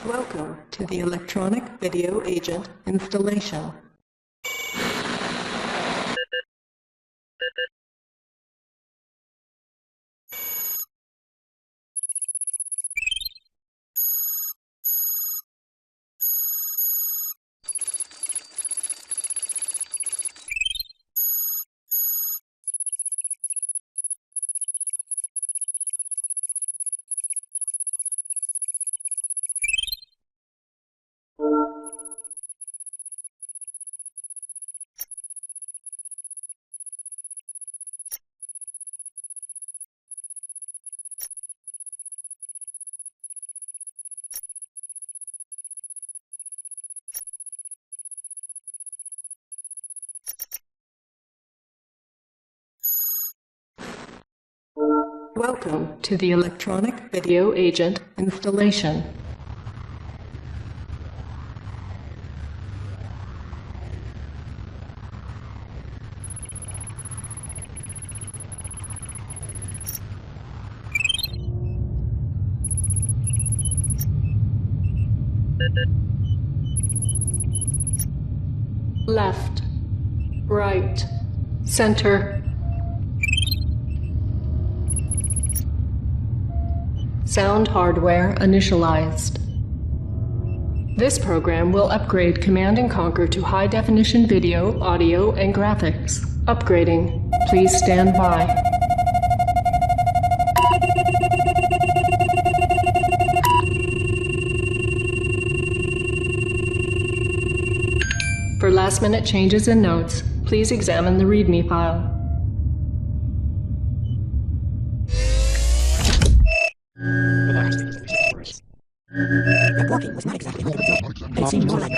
Welcome to the Electronic Video Agent installation. Welcome to the Electronic Video Agent installation. Left, right, center. Sound hardware initialized. This program will upgrade Command & Conquer to high-definition video, audio, and graphics. Upgrading. Please stand by. For last-minute changes and notes, please examine the README file. The walking was not exactly holding, but it seemed more like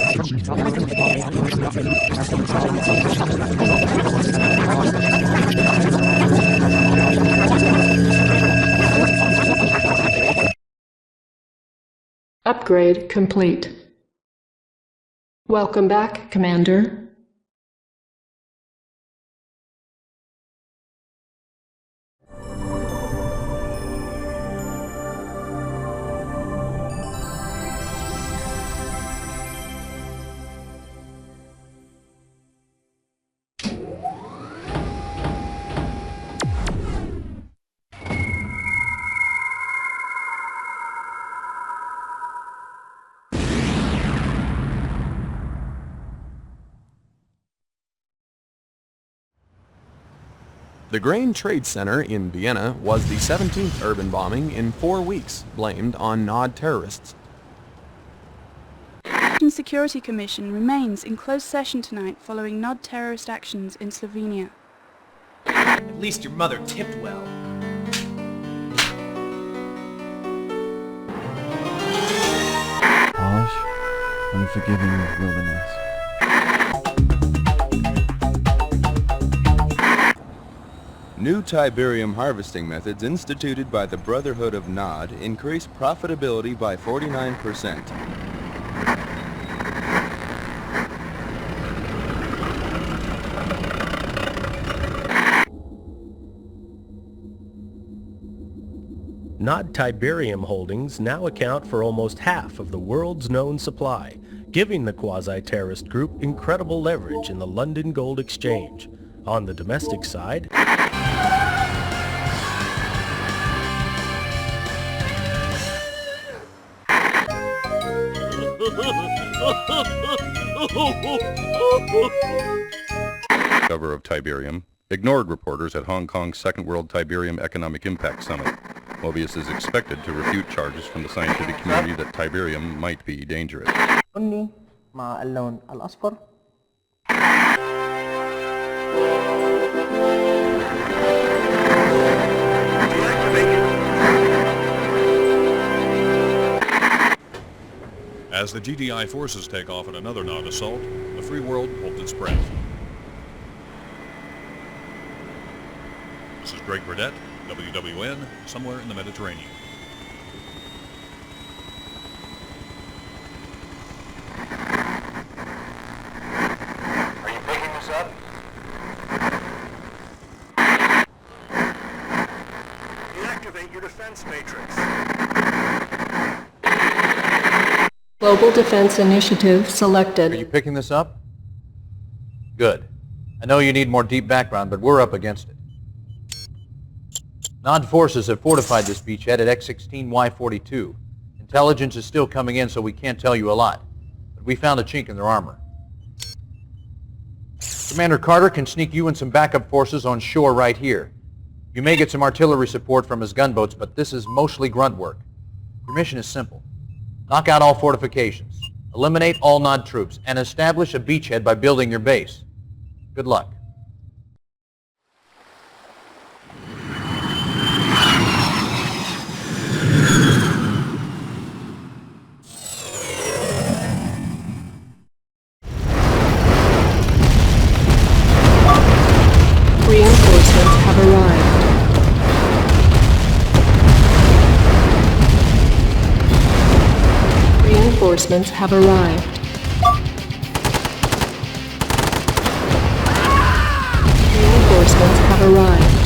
Upgrade complete. Welcome back, Commander. The Grain Trade Center in Vienna was the 17th urban bombing in 4 weeks, blamed on Nod terrorists. The Security Commission remains in closed session tonight following Nod terrorist actions in Slovenia. At least your mother tipped well. Polish, unforgiving wilderness. New Tiberium harvesting methods instituted by the Brotherhood of Nod increase profitability by 49%. Nod Tiberium holdings now account for almost half of the world's known supply, giving the quasi-terrorist group incredible leverage in the London Gold Exchange. On the domestic side, Cover of Tiberium ignored reporters at Hong Kong's Second World Tiberium Economic Impact Summit. Mobius is expected to refute charges from the scientific community that Tiberium might be dangerous. مع اللون الأصفر. As the GDI forces take off in another Nod assault, the free world holds its breath. This is Greg Burdett, WWN, somewhere in the Mediterranean. Are you picking this up? Deactivate your defense matrix. Global Defense Initiative Are selected. you picking this up? Good. I know you need more deep background, but we're up against it. Nod forces have fortified this beachhead at X-16Y42. Intelligence is still coming in, so we can't tell you a lot. But we found a chink in their armor. Commander Carter can sneak you and some backup forces on shore right here. You may get some artillery support from his gunboats, but this is mostly grunt work. Your mission is simple. Knock out all fortifications, eliminate all Nod troops, and establish a beachhead by building your base. Good luck. Reinforcements have arrived. Reinforcements have arrived. Reinforcements have arrived.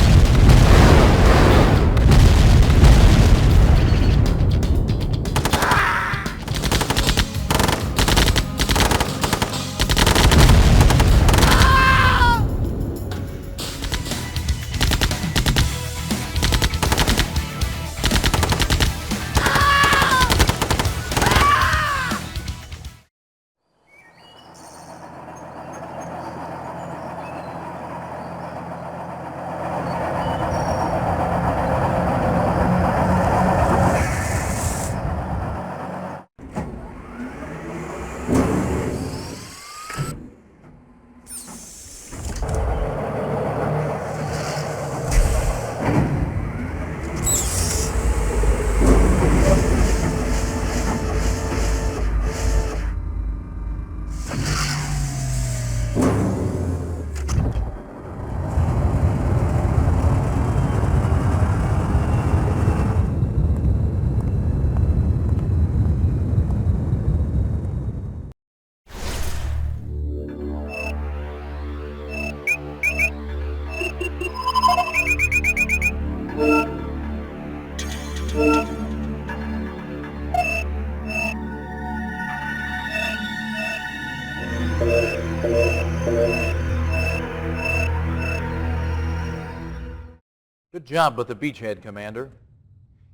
Good job with the beachhead, Commander.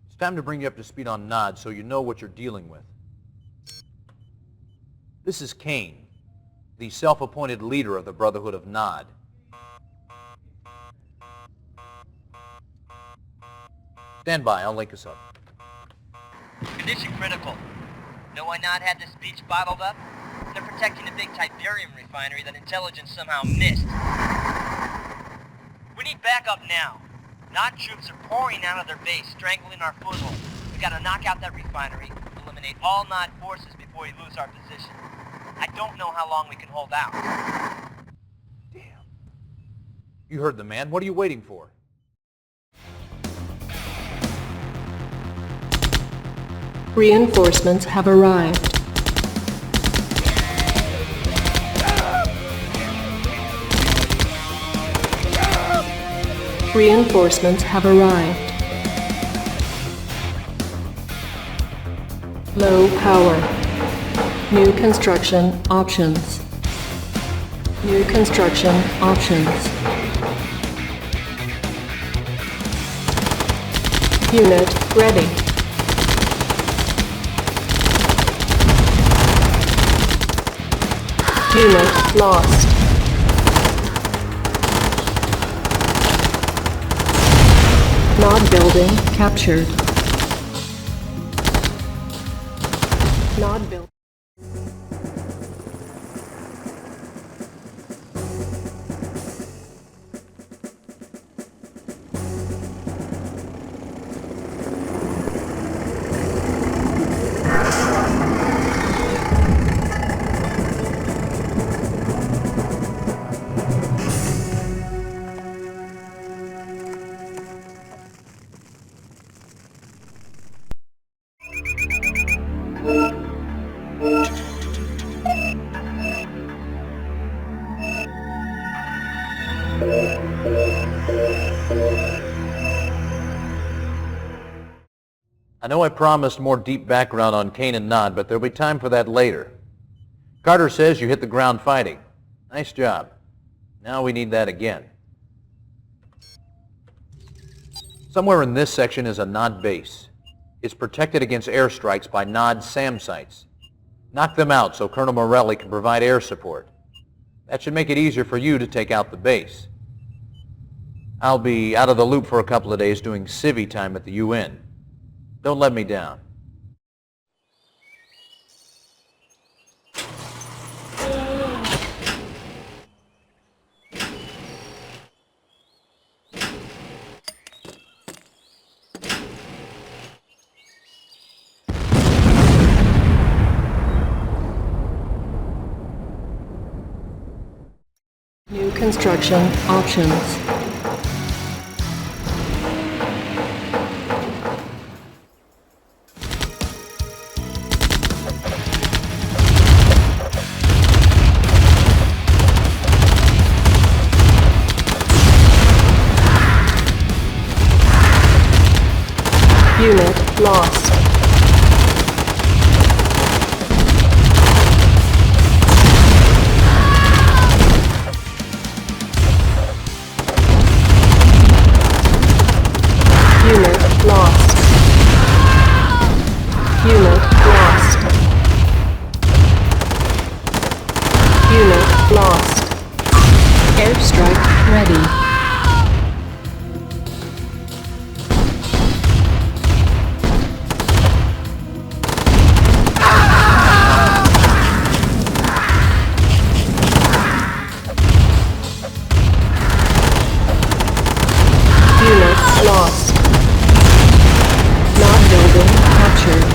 It's time to bring you up to speed on Nod so you know what you're dealing with. This is Kane, the self-appointed leader of the Brotherhood of Nod. Stand by, I'll link us up. Condition critical. Know why Nod had this beach bottled up? They're protecting a big Tiberian refinery that intelligence somehow missed. We need backup now. Nod troops are pouring out of their base, strangling our foothold. We gotta knock out that refinery, eliminate all Nod forces before we lose our position. I don't know how long we can hold out. Damn. You heard the man. What are you waiting for? Reinforcements have arrived. Reinforcements have arrived. Low power. New construction options. New construction options. Unit ready. Unit lost. Nod building captured. Nod building. know I promised more deep background on Kane and Nod, but there'll be time for that later. Carter says you hit the ground fighting. Nice job. Now we need that again. Somewhere in this section is a Nod base. It's protected against airstrikes by Nod SAM sites. Knock them out so Colonel Morelli can provide air support. That should make it easier for you to take out the base. I'll be out of the loop for a couple of days doing civvy time at the UN. Don't let me down. New construction options. Unit lost. Unit lost. Unit lost. Unit lost. Airstrike ready. Lost. Nod building captured.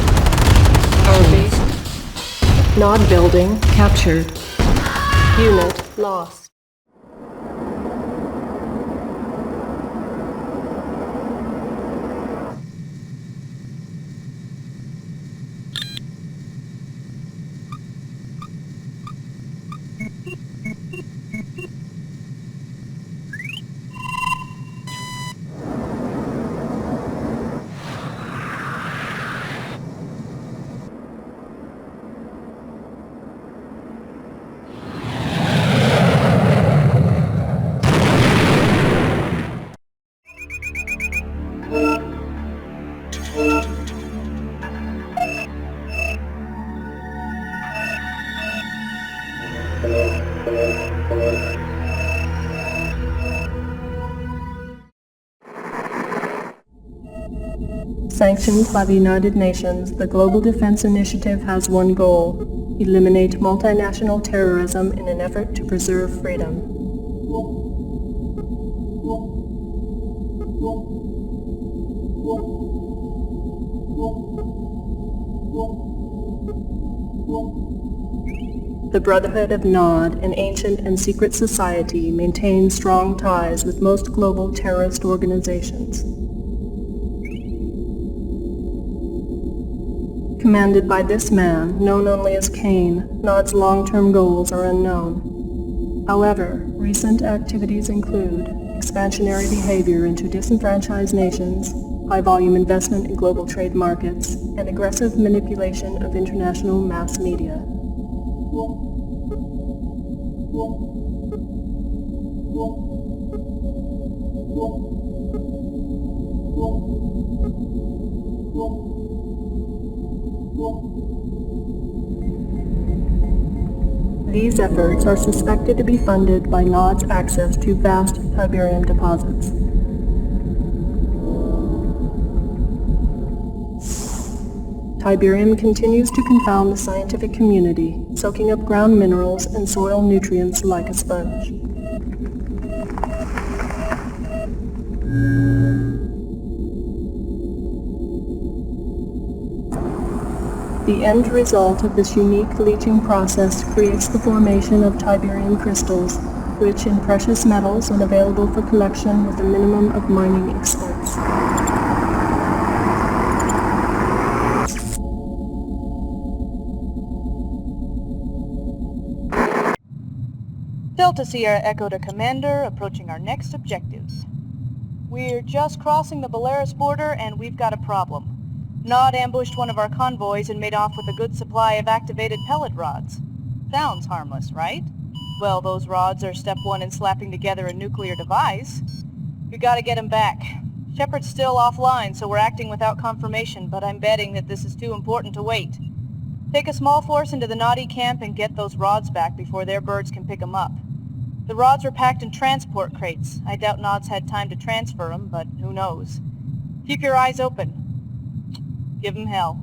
Our base. Nod building captured. Unit lost. Sanctioned by the United Nations, the Global Defense Initiative has one goal: eliminate multinational terrorism in an effort to preserve freedom. The Brotherhood of Nod, an ancient and secret society, maintains strong ties with most global terrorist organizations. Commanded by this man, known only as Kane, Nod's long-term goals are unknown. However, recent activities include expansionary behavior into disenfranchised nations, high-volume investment in global trade markets, and aggressive manipulation of international mass media. These efforts are suspected to be funded by Nod's access to vast Tiberian deposits. Tiberium continues to confound the scientific community, soaking up ground minerals and soil nutrients like a sponge. The end result of this unique leaching process creates the formation of Tiberium crystals, rich in precious metals and available for collection with a minimum of mining expense. Delta Sierra Echo to Commander, approaching our next objective. We're just crossing the Belarus border and we've got a problem. Nod ambushed one of our convoys and made off with a good supply of activated pellet rods. Sounds harmless, right? Well, those rods are step one in slapping together a nuclear device. We gotta get him back. Shepard's still offline, so we're acting without confirmation, but I'm betting that this is too important to wait. Take a small force into the Noddy camp and get those rods back before their birds can pick them up. The rods were packed in transport crates. I doubt Nod's had time to transfer them, but who knows. Keep your eyes open. Give him hell.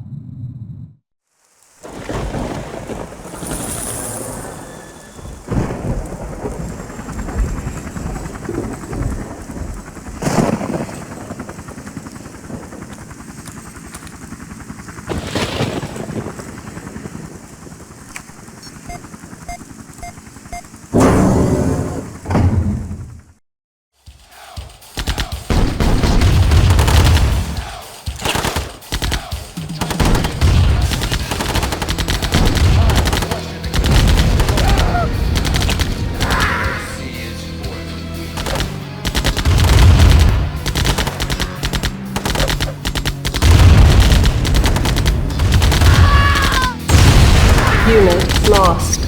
Unit lost.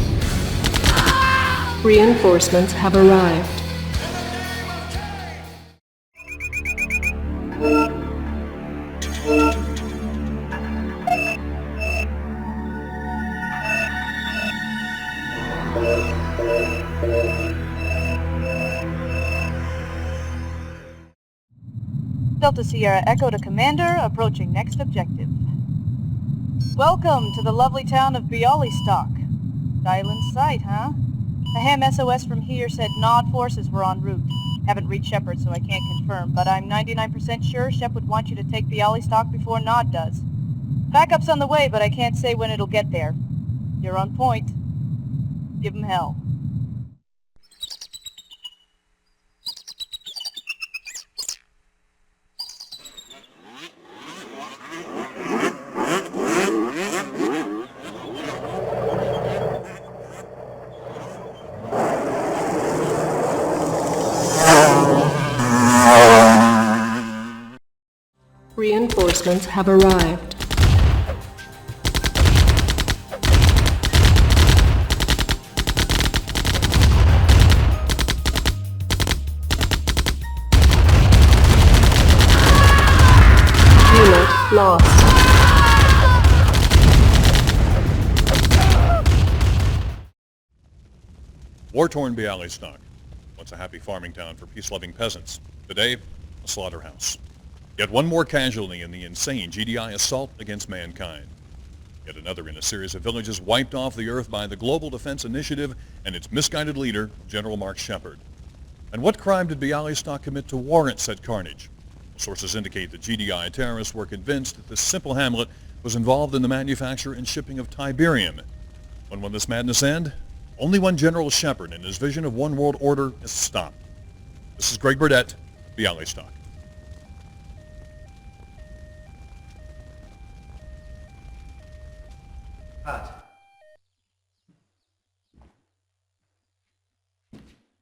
Reinforcements have arrived. Delta Sierra Echo to Commander, approaching next objective. Welcome to the lovely town of Bialystok. Island sight, huh? A ham SOS from here said Nod forces were en route. Haven't reached Shepard, so I can't confirm, but I'm 99% sure Shep would want you to take Bialystok before Nod does. Backup's on the way, but I can't say when it'll get there. You're on point. Give him hell. Reinforcements have arrived. Unit lost. War-torn Bialystok. Once a happy farming town for peace-loving peasants. Today, a slaughterhouse. Yet one more casualty in the insane GDI assault against mankind. Yet another in a series of villages wiped off the earth by the Global Defense Initiative and its misguided leader, General Mark Shepard. And what crime did Bialystok commit to warrant said carnage? Sources indicate that GDI terrorists were convinced that this simple hamlet was involved in the manufacture and shipping of Tiberium. When will this madness end? Only when General Shepard and his vision of one world order is stopped. This is Greg Burdett, Bialystok. Cut.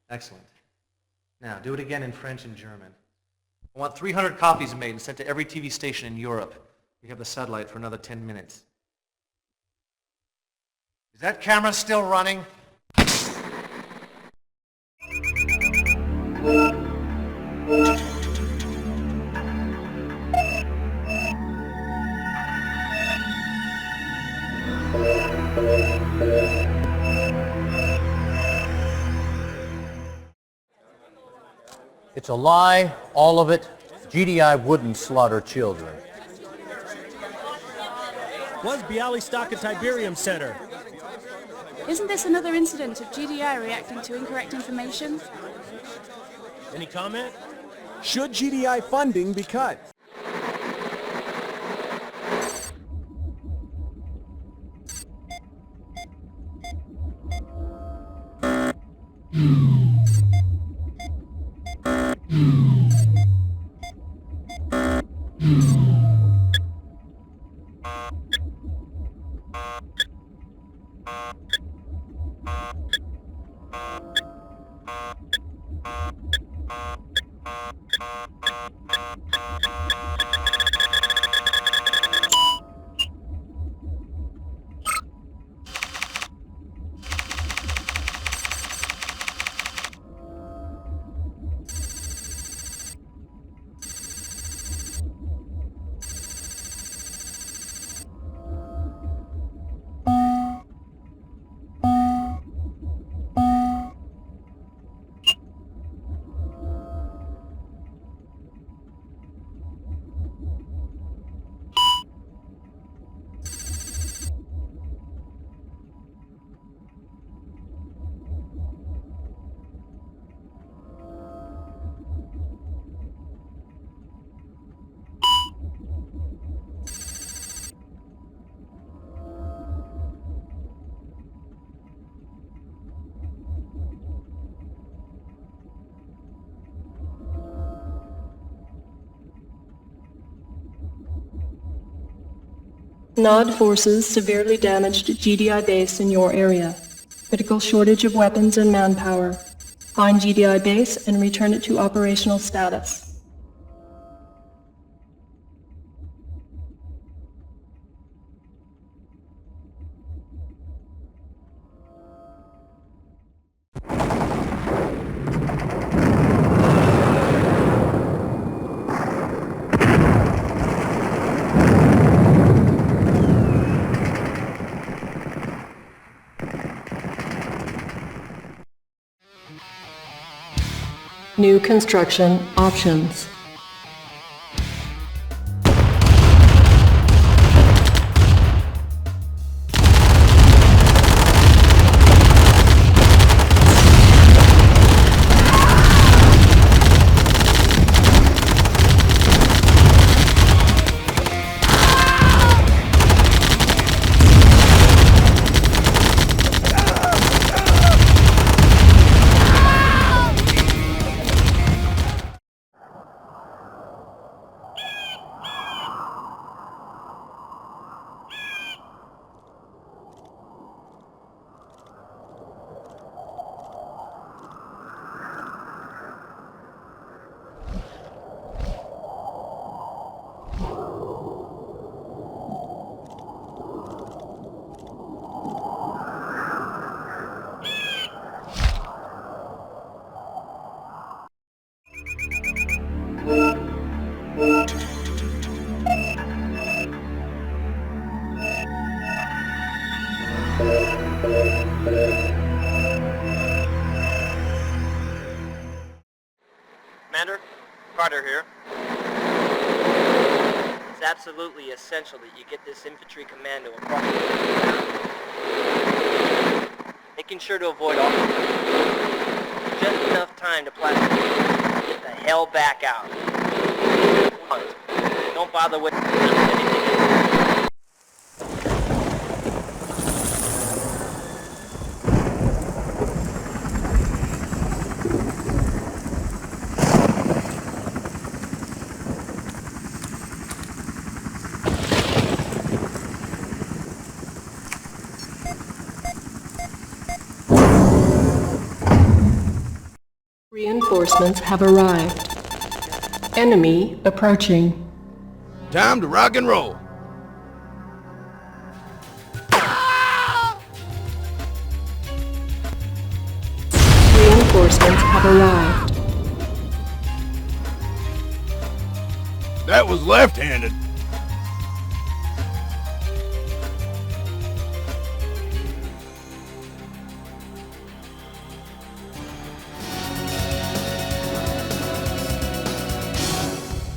Excellent. Now, do it again in French and German. I want 300 copies made and sent to every TV station in Europe. We have the satellite for another 10 minutes. Is that camera still running? It's a lie, all of it. GDI wouldn't slaughter children. Was Bialystok a Tiberium center? Isn't this another incident of GDI reacting to incorrect information? Any comment? Should GDI funding be cut? NOD forces severely damaged GDI base in your area. Critical shortage of weapons and manpower. Find GDI base and return it to operational status. New construction options. Commander, Carter here. It's absolutely essential that you get this infantry commando across the making sure to avoid all just enough time to plastic. Get the hell back out. Don't bother with anything. Reinforcements have arrived. Enemy approaching. Time to rock and roll. Reinforcements have arrived. That was left-handed.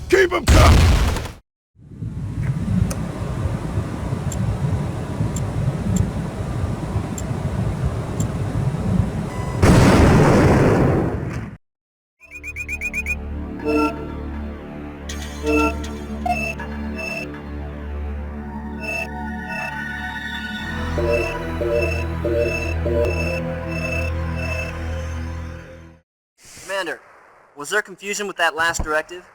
Keep 'em coming! Commander, was there confusion with that last directive?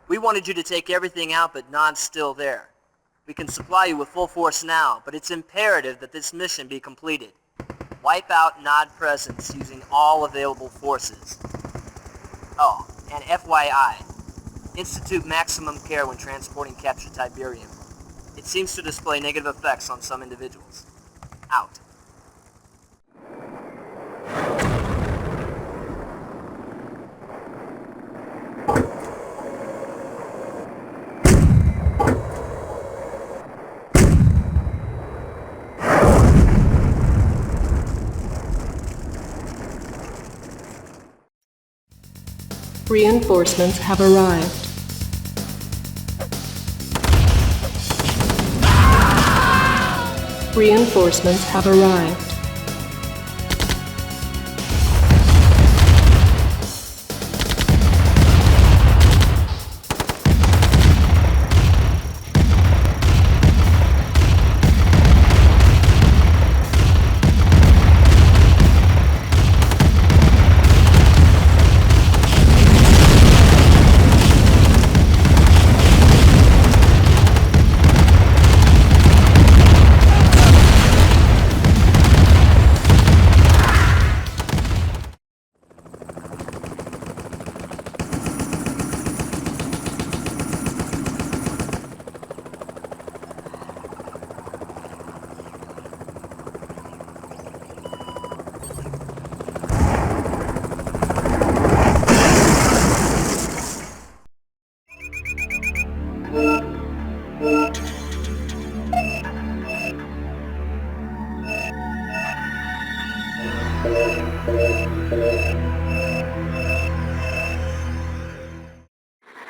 We wanted you to take everything out, but NOD's still there. We can supply you with full force now, but it's imperative that this mission be completed. Wipe out NOD presence using all available forces. Oh, and FYI, institute maximum care when transporting captured Tiberium. It seems to display negative effects on some individuals. Out. Reinforcements have arrived. Reinforcements have arrived.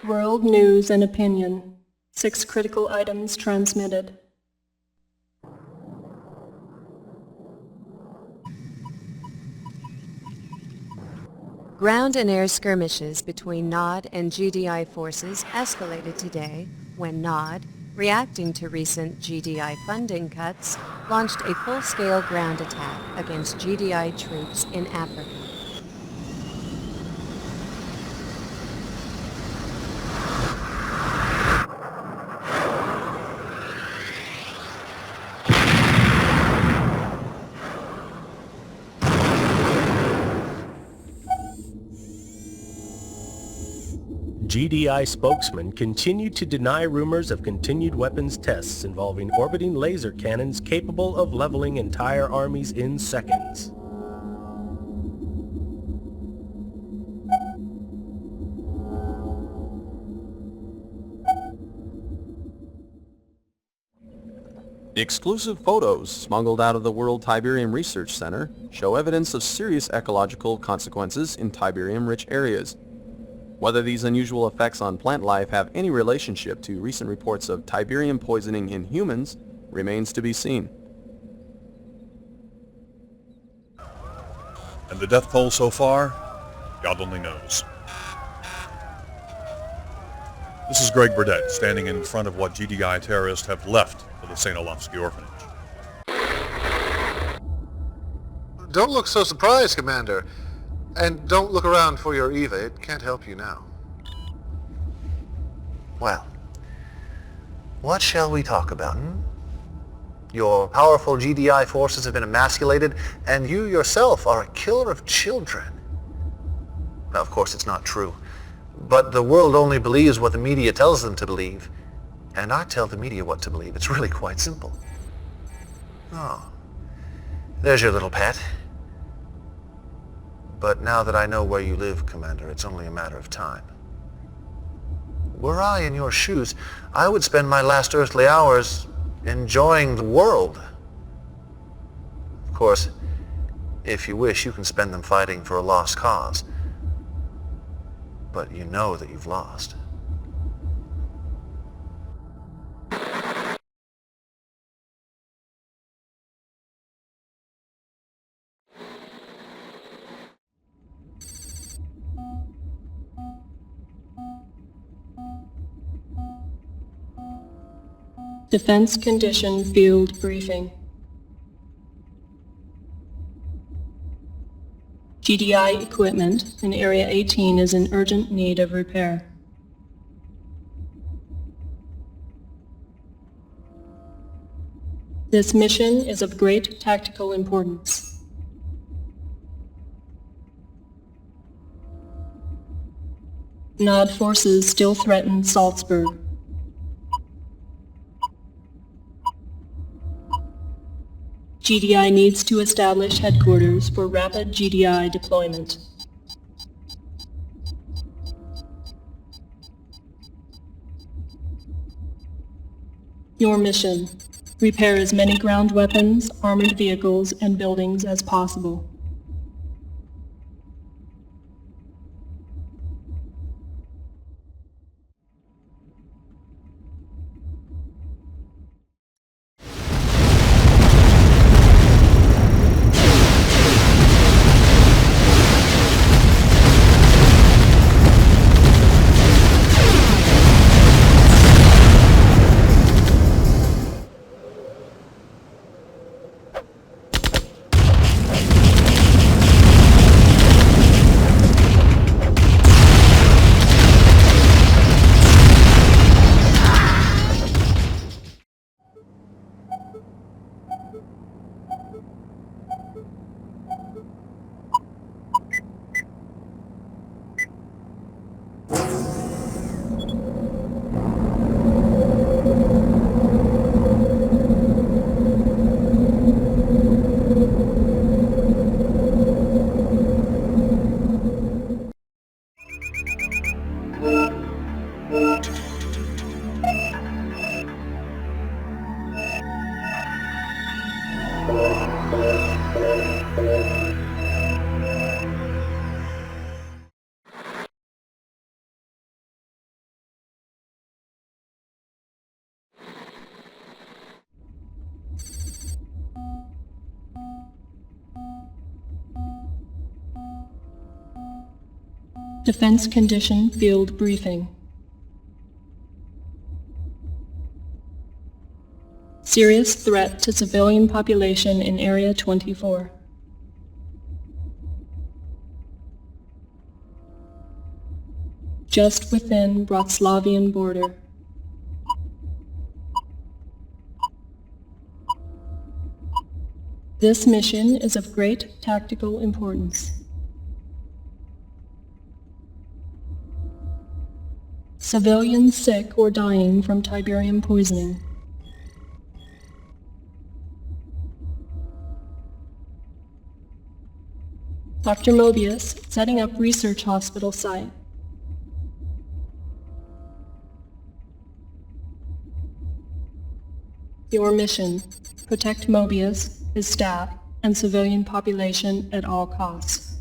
World News and Opinion. 6 critical items transmitted. Ground and air skirmishes between NOD and GDI forces escalated today when NOD, reacting to recent GDI funding cuts, launched a full-scale ground attack against GDI troops in Africa. GDI spokesman continued to deny rumors of continued weapons tests involving orbiting laser cannons capable of leveling entire armies in seconds. Exclusive photos smuggled out of the World Tiberium Research Center show evidence of serious ecological consequences in Tiberium-rich areas. Whether these unusual effects on plant life have any relationship to recent reports of Tiberium poisoning in humans remains to be seen. And the death toll so far? God only knows. This is Greg Burdett standing in front of what GDI terrorists have left of the St. Olafsky orphanage. Don't look so surprised, Commander. And don't look around for your Eva. It can't help you now. Well, what shall we talk about, Your powerful GDI forces have been emasculated, and you yourself are a killer of children. Now, of course, it's not true. But the world only believes what the media tells them to believe. And I tell the media what to believe. It's really quite simple. Oh, there's your little pet. But now that I know where you live, Commander, it's only a matter of time. Were I in your shoes, I would spend my last earthly hours enjoying the world. Of course, if you wish, you can spend them fighting for a lost cause. But you know that you've lost. Defense Condition Field Briefing. GDI equipment in Area 18 is in urgent need of repair. This mission is of great tactical importance. NOD forces still threaten Salzburg. GDI needs to establish headquarters for rapid GDI deployment. Your mission: repair as many ground weapons, armored vehicles, and buildings as possible. Defense Condition Field Briefing. Serious threat to civilian population in Area 24. Just within Bratislavian border. This mission is of great tactical importance. Civilians sick or dying from Tiberian poisoning. Dr. Mobius, setting up research hospital site. Your mission: protect Mobius, his staff, and civilian population at all costs.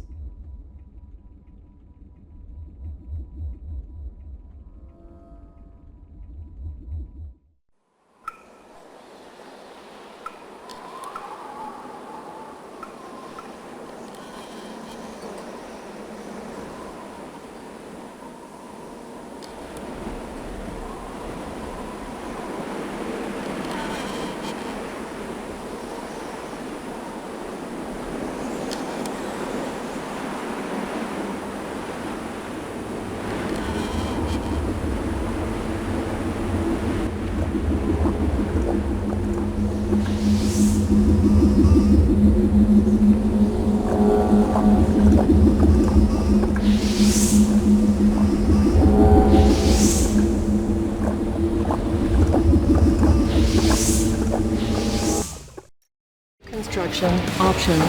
Construction options.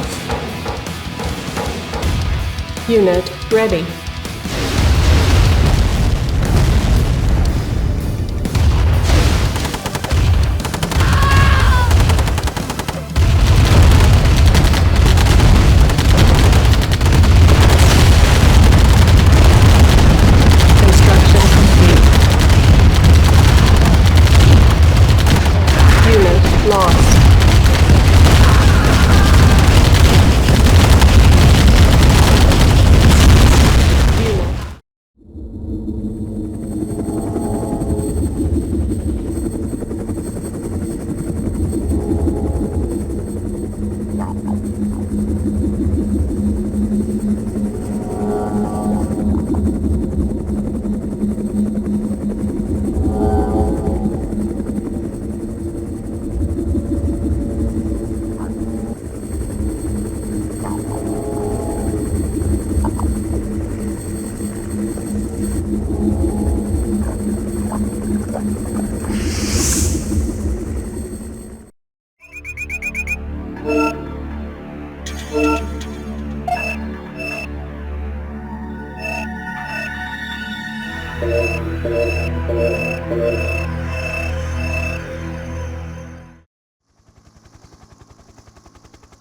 Unit ready. Construction complete. Unit lost.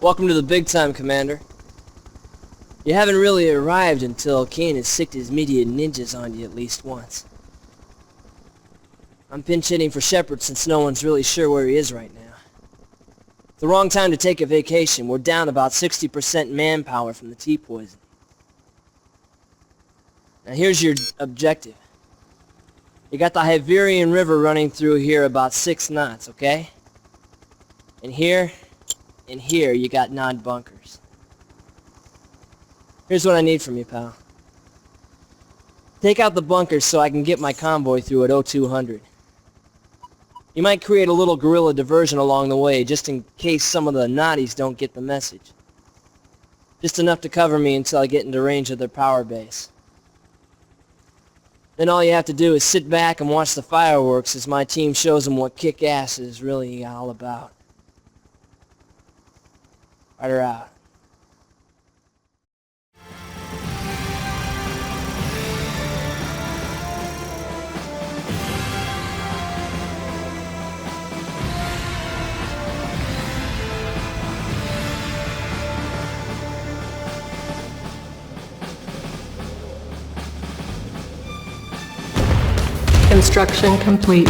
Welcome to the big time, Commander. You haven't really arrived until Kane has sicked his media ninjas on you at least once. I'm pinch hitting for Shepard since no one's really sure where he is right now. It's the wrong time to take a vacation. We're down about 60% manpower from the T-poison. Now here's your objective. You got the Iberian River running through here about 6 knots, okay? And here you got 9 bunkers. Here's what I need from you, pal. Take out the bunkers so I can get my convoy through at 0200. You might create a little guerrilla diversion along the way, just in case some of the Nazis don't get the message. Just enough to cover me until I get into range of their power base. Then all you have to do is sit back and watch the fireworks as my team shows them what kick-ass is really all about. Rider out. Construction complete.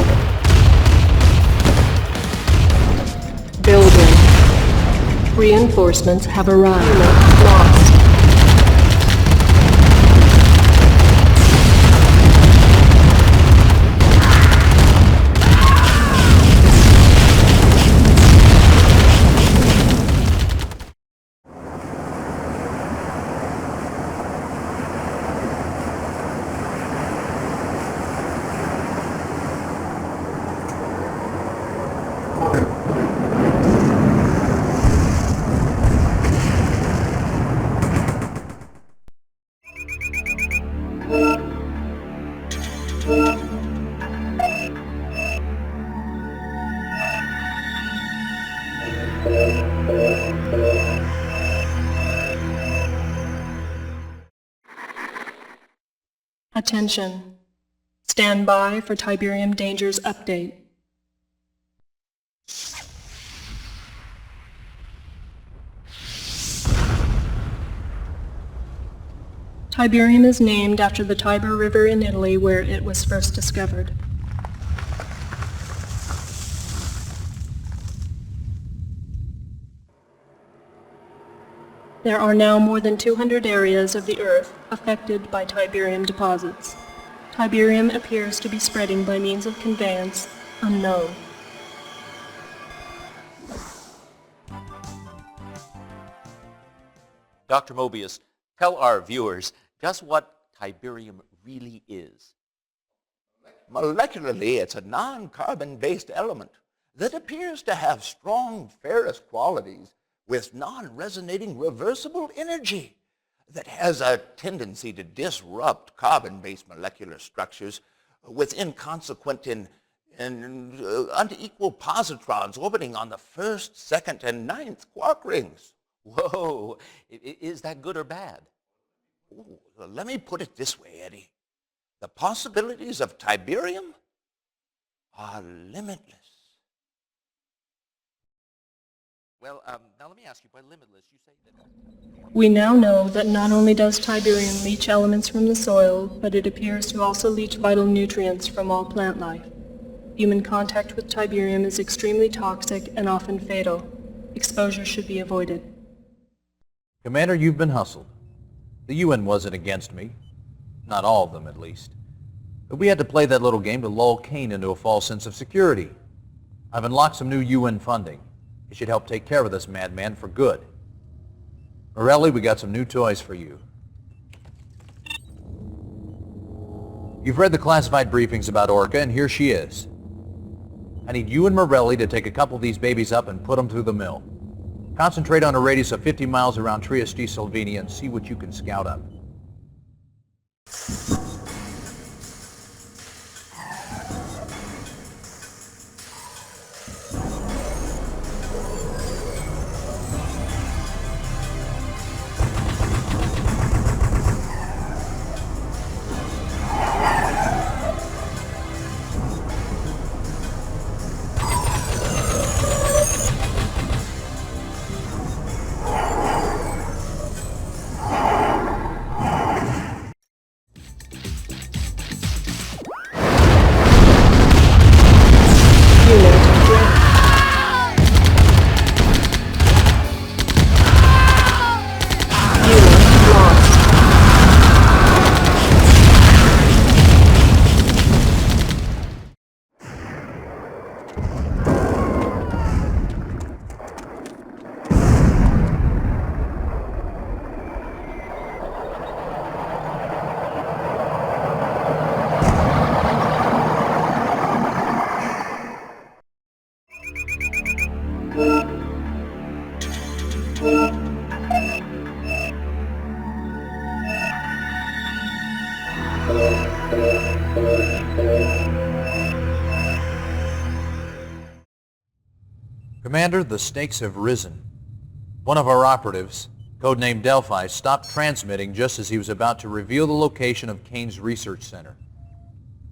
Building. Reinforcements have arrived. Unit lost. Attention. Stand by for Tiberium Dangers Update. Tiberium is named after the Tiber River in Italy where it was first discovered. There are now more than 200 areas of the Earth affected by Tiberium deposits. Tiberium appears to be spreading by means of conveyance unknown. Dr. Mobius, tell our viewers just what Tiberium really is. Molecularly, it's a non-carbon-based element that appears to have strong ferrous qualities with non-resonating reversible energy that has a tendency to disrupt carbon-based molecular structures with inconsequent and unequal positrons orbiting on the first, second, and ninth quark rings. Whoa, is that good or bad? Ooh, let me put it this way, Eddie. The possibilities of Tiberium are limitless. Well, now let me ask you, by limitless, you say that... We now know that not only does Tiberium leach elements from the soil, but it appears to also leach vital nutrients from all plant life. Human contact with Tiberium is extremely toxic and often fatal. Exposure should be avoided. Commander, you've been hustled. The UN wasn't against me. Not all of them, at least. But we had to play that little game to lull Kane into a false sense of security. I've unlocked some new UN funding. It should help take care of this madman for good. Morelli, we got some new toys for you. You've read the classified briefings about Orca, and here she is. I need you and Morelli to take a couple of these babies up and put them through the mill. Concentrate on a radius of 50 miles around Trieste, Slovenia, and see what you can scout up. Commander, the stakes have risen. One of our operatives, codenamed Delphi, stopped transmitting just as he was about to reveal the location of Kane's research center.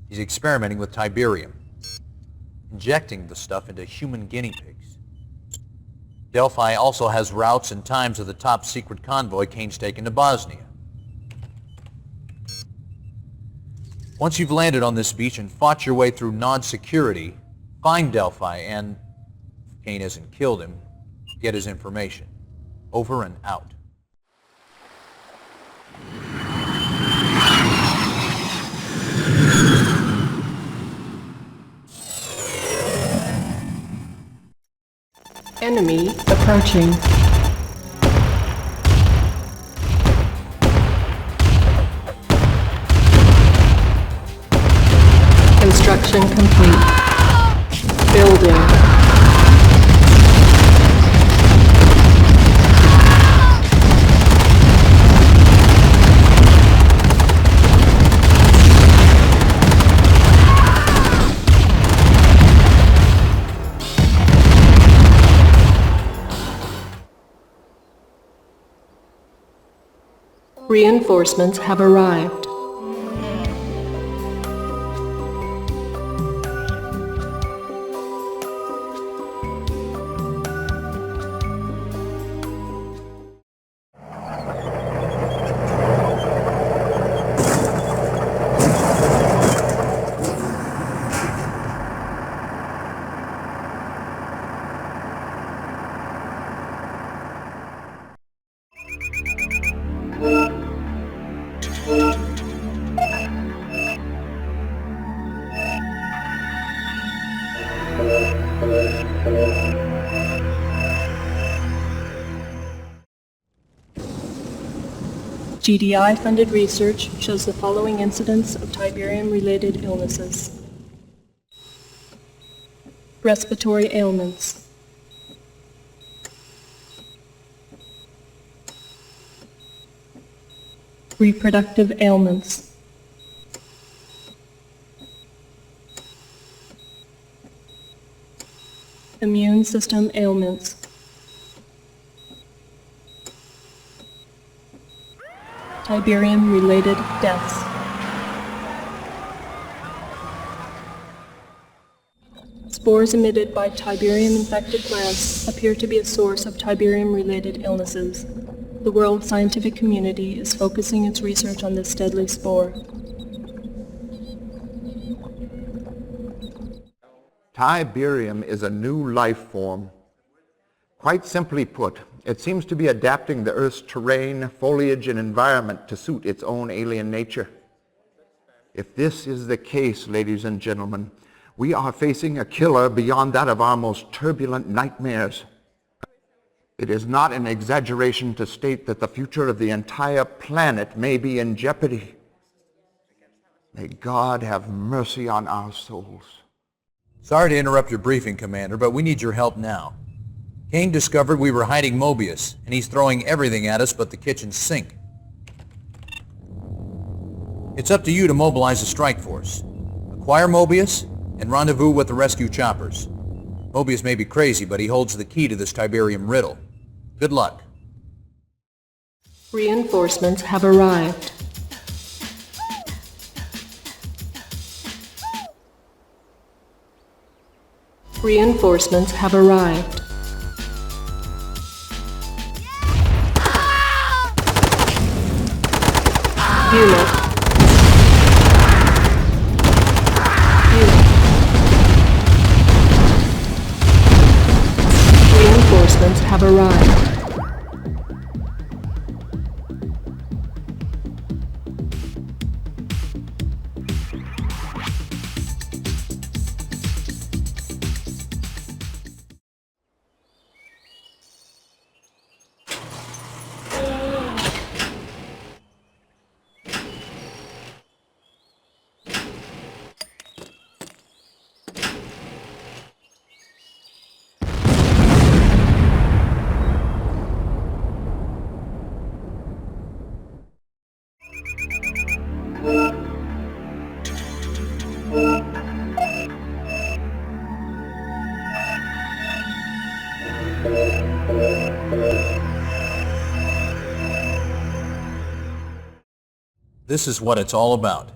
He's experimenting with Tiberium, injecting the stuff into human guinea pigs. Delphi also has routes and times of the top secret convoy Kane's taken to Bosnia. Once you've landed on this beach and fought your way through Nod security, find Delphi and, if Kane hasn't killed him, get his information. Over and out. Enemy approaching. Construction complete. Building. Reinforcements have arrived. GDI-funded research shows the following incidents of Tiberium-related illnesses. Respiratory ailments. Reproductive ailments. Immune system ailments. Tiberium-related deaths. Spores emitted by Tiberium-infected plants appear to be a source of Tiberium-related illnesses. The world scientific community is focusing its research on this deadly spore. Tiberium is a new life form. Quite simply put, it seems to be adapting the Earth's terrain, foliage, and environment to suit its own alien nature. If this is the case, ladies and gentlemen, we are facing a killer beyond that of our most turbulent nightmares. It is not an exaggeration to state that the future of the entire planet may be in jeopardy. May God have mercy on our souls. Sorry to interrupt your briefing, Commander, but we need your help now. Kane discovered we were hiding Mobius, and he's throwing everything at us but the kitchen sink. It's up to you to mobilize a strike force. Acquire Mobius, and rendezvous with the rescue choppers. Mobius may be crazy, but he holds the key to this Tiberium riddle. Good luck. Reinforcements have arrived. Reinforcements have arrived. Unit. Reinforcements have arrived. This is what it's all about.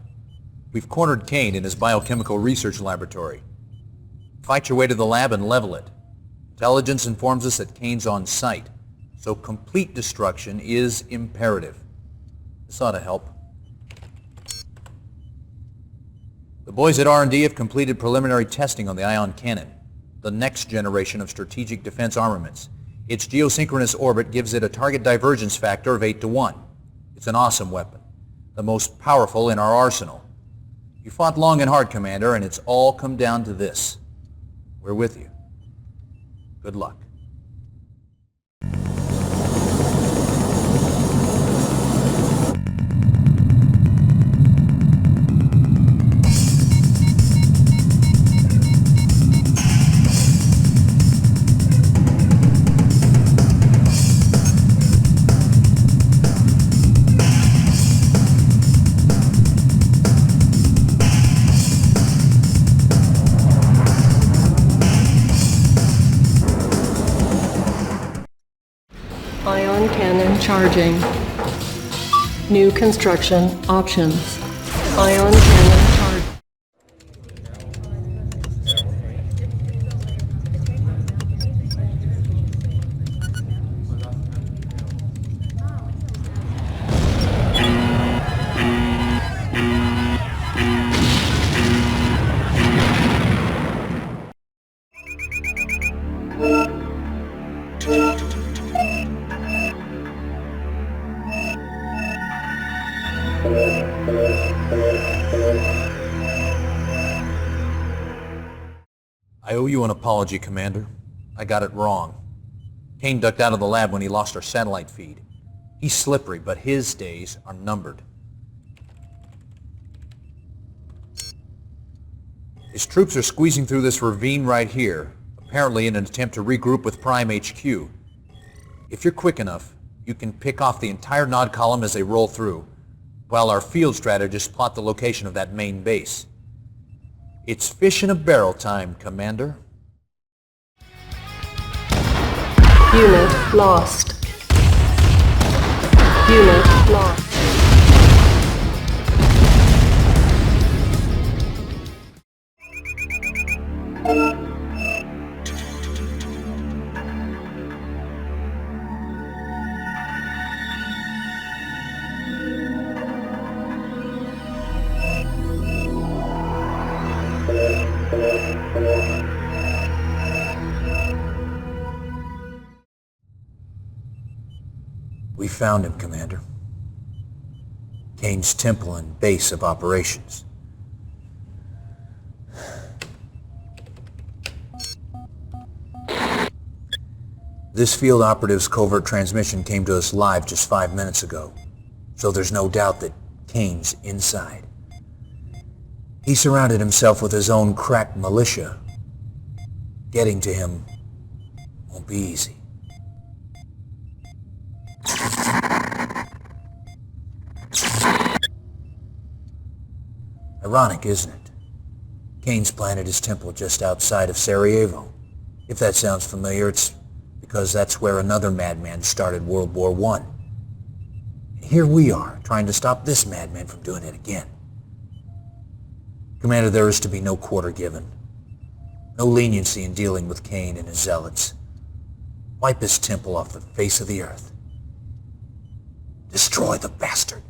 We've cornered Kane in his biochemical research laboratory. Fight your way to the lab and level it. Intelligence informs us that Kane's on site, so complete destruction is imperative. This ought to help. The boys at R&D have completed preliminary testing on the ion cannon, the next generation of strategic defense armaments. Its geosynchronous orbit gives it a target divergence factor of 8-to-1. It's an awesome weapon, the most powerful in our arsenal. You fought long and hard, Commander, and it's all come down to this. We're with you. Good luck. Ion cannon charging. New construction options. Ion cannon charge. I owe you an apology, Commander. I got it wrong. Kane ducked out of the lab when he lost our satellite feed. He's slippery, but his days are numbered. His troops are squeezing through this ravine right here, apparently in an attempt to regroup with Prime HQ. If you're quick enough, you can pick off the entire Nod column as they roll through, while our field strategists plot the location of that main base. It's fish in a barrel time, Commander. Unit lost. Unit lost. We found him, Commander. Kane's temple and base of operations. This field operative's covert transmission came to us live just 5 minutes ago, so there's no doubt that Kane's inside. He surrounded himself with his own crack militia. Getting to him won't be easy. Ironic, isn't it? Kane's planted his temple just outside of Sarajevo. If that sounds familiar, it's because that's where another madman started World War I. Here we are, trying to stop this madman from doing it again. Commander, there is to be no quarter given. No leniency in dealing with Kane and his zealots. Wipe his temple off the face of the earth. Destroy the bastard.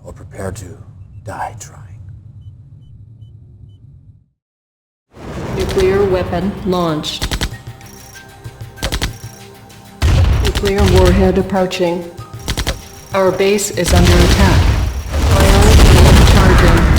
Or prepare to die trying. Nuclear weapon launched. Nuclear warhead approaching. Our base is under attack. Ion cannon charging.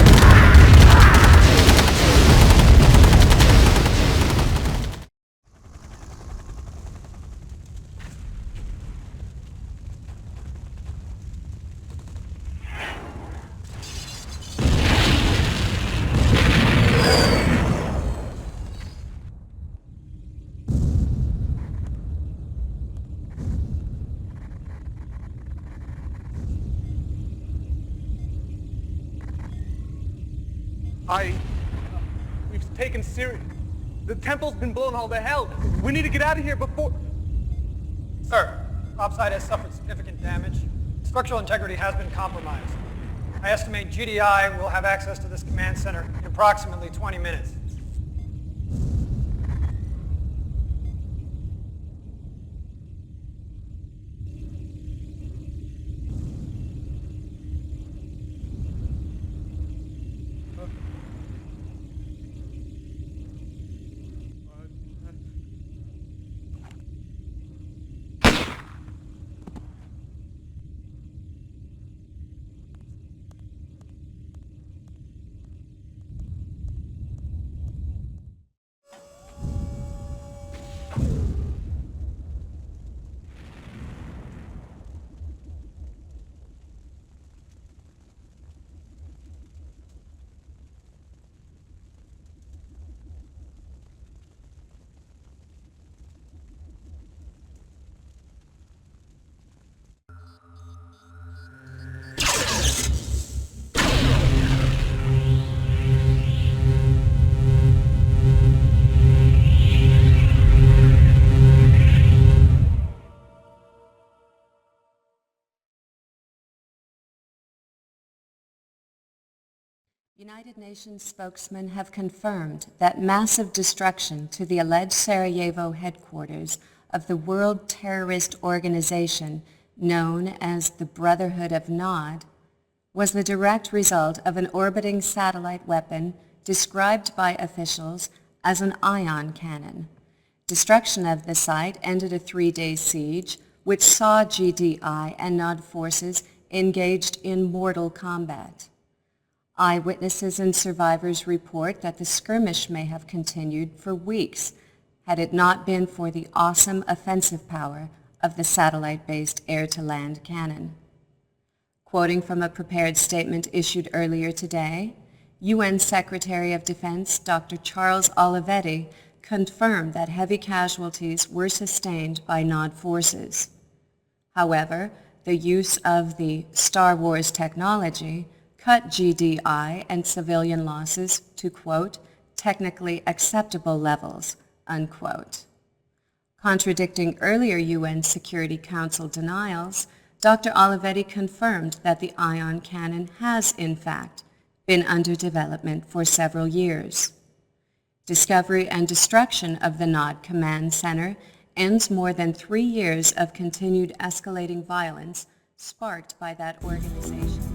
We've taken serious. The temple's been blown all to hell. We need to get out of here before... Sir, topside has suffered significant damage. Structural integrity has been compromised. I estimate GDI will have access to this command center in approximately 20 minutes. United Nations spokesmen have confirmed that massive destruction to the alleged Sarajevo headquarters of the World Terrorist Organization known as the Brotherhood of Nod was the direct result of an orbiting satellite weapon described by officials as an ion cannon. Destruction of the site ended a 3-day siege, which saw GDI and Nod forces engaged in mortal combat. Eyewitnesses and survivors report that the skirmish may have continued for weeks had it not been for the awesome offensive power of the satellite-based air-to-land cannon. Quoting from a prepared statement issued earlier today, UN Secretary of Defense Dr. Charles Olivetti confirmed that heavy casualties were sustained by Nod forces. However, the use of the Star Wars technology cut GDI and civilian losses to, quote, technically acceptable levels, unquote. Contradicting earlier UN Security Council denials, Dr. Olivetti confirmed that the ion cannon has, in fact, been under development for several years. Discovery and destruction of the Nod Command Center ends more than 3 years of continued escalating violence sparked by that organization.